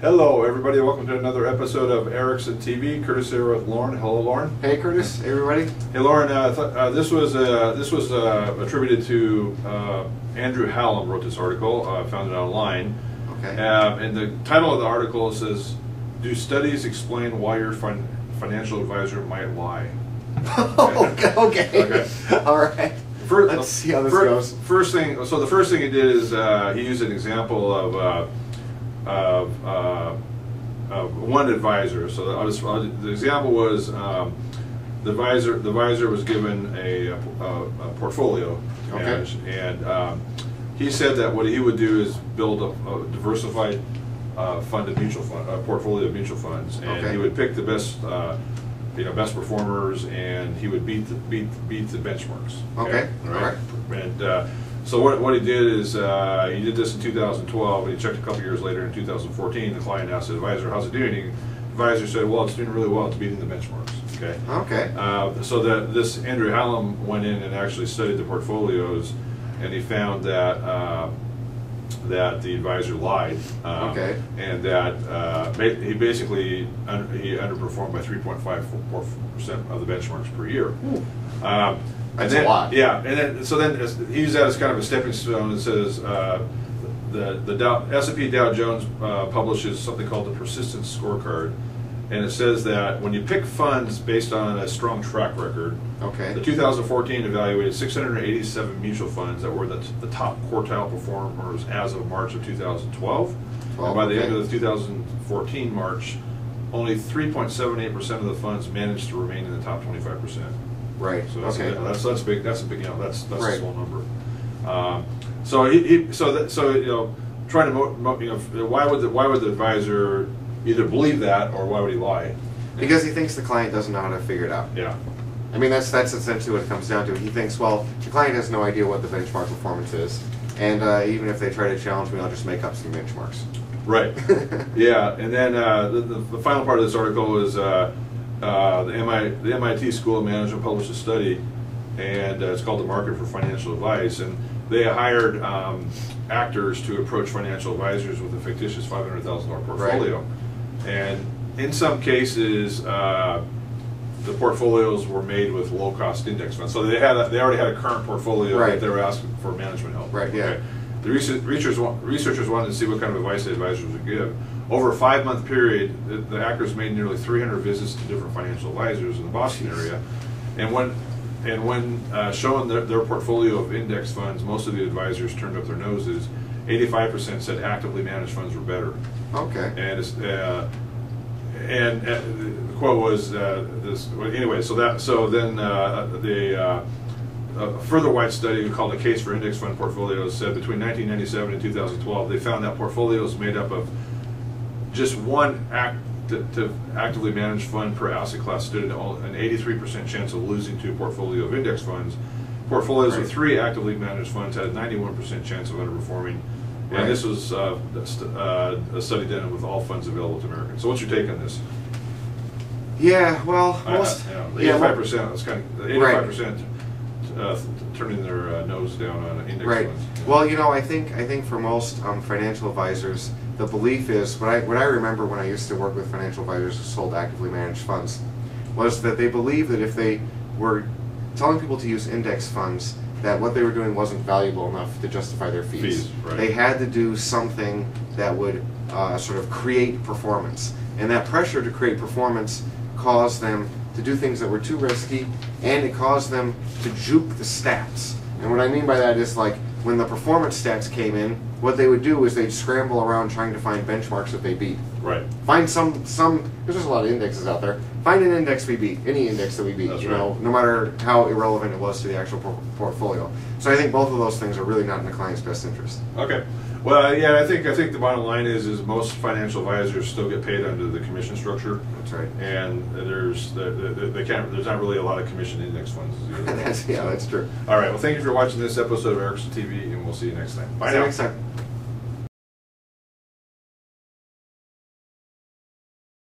Hello, everybody. Welcome to another episode of Erickson TV. Curtis here with Lauren. Hello, Lauren. Hey, Curtis. Hey, everybody. Hey, Lauren. This was attributed to Andrew Hallam. Wrote this article. Found it online. Okay. And the title of the article says, "Do studies explain why your financial advisor might lie?" Okay. All right. Let's see how this goes. The first thing he did is he used an example of one advisor. So the example was the advisor was given a portfolio to manage, and he said that what he would do is build a diversified portfolio of mutual funds, and he would pick the best best performers, and he would beat the benchmarks. Okay. All right. And so what he did is he did this in 2012, and he checked a couple years later in 2014. The client asked the advisor, "How's it doing?" The advisor said, "Well, it's doing really well. It's beating the benchmarks." Okay. Okay. So this Andrew Hallam went in and actually studied the portfolios, and he found that that the advisor lied. And that he basically underperformed by 3.54% of the benchmarks per year. That's a lot. Yeah, and then he used that as kind of a stepping stone and says the S&P Dow Jones publishes something called the persistence scorecard, and it says that when you pick funds based on a strong track record, the 2014 evaluated 687 mutual funds that were the top quartile performers as of March of 2012. And by the end of the 2014 March, only 3.78% of the funds managed to remain in the top 25%. Right. So that's big. That's a big. That's right. A small number. Trying to why would the advisor either believe that, or why would he lie? Because he thinks the client doesn't know how to figure it out. Yeah. I mean, that's essentially what it comes down to. He thinks, well, the client has no idea what the benchmark performance is, and even if they try to challenge me, I'll just make up some benchmarks. Right. Yeah. And then the final part of this article is the MIT School of Management published a study, and it's called The Market for Financial Advice, and they hired actors to approach financial advisors with a fictitious $500,000 portfolio. Right. And in some cases, the portfolios were made with low-cost index funds. So they already had a current portfolio that they were asking for management help. Right. Yeah. Okay. The researchers wanted to see what kind of advice the advisors would give. Over a 5-month period, the actors made nearly 300 visits to different financial advisors in the Boston area, and when showing their portfolio of index funds, most of the advisors turned up their noses. 85% said actively managed funds were better. Okay. And the quote was this. Anyway, a further wide study called "A Case for Index Fund Portfolios" said between 1997 and 2012, they found that portfolios made up of just one actively managed fund per asset class stood an 83% chance of losing to a portfolio of index funds. Portfolios with 3 actively managed funds had a 91% chance of underperforming. And this was a study done with all funds available to Americans. So what's your take on this? Yeah, well, 85%. That's kind of 85%. Turning their nose down on index funds. Well, I think for most financial advisors, the belief is what I remember when I used to work with financial advisors who sold actively managed funds, was that they believed that if they were telling people to use index funds, that what they were doing wasn't valuable enough to justify their fees. They had to do something that would sort of create performance, and that pressure to create performance caused them to do things that were too risky, and it caused them to juke the stats. And what I mean by that is, like, when the performance stats came in, what they would do is they'd scramble around trying to find benchmarks that they beat. Right. Find there's just a lot of indexes out there. Find an index we beat, any index that we beat, no matter how irrelevant it was to the actual portfolio. So I think both of those things are really not in the client's best interest. Okay. Well, yeah, I think the bottom line is most financial advisors still get paid under the commission structure. That's right. And there's not really a lot of commission index funds. That's true. All right. Well, thank you for watching this episode of Erickson TV, and we'll see you next time. Bye now. See you next time.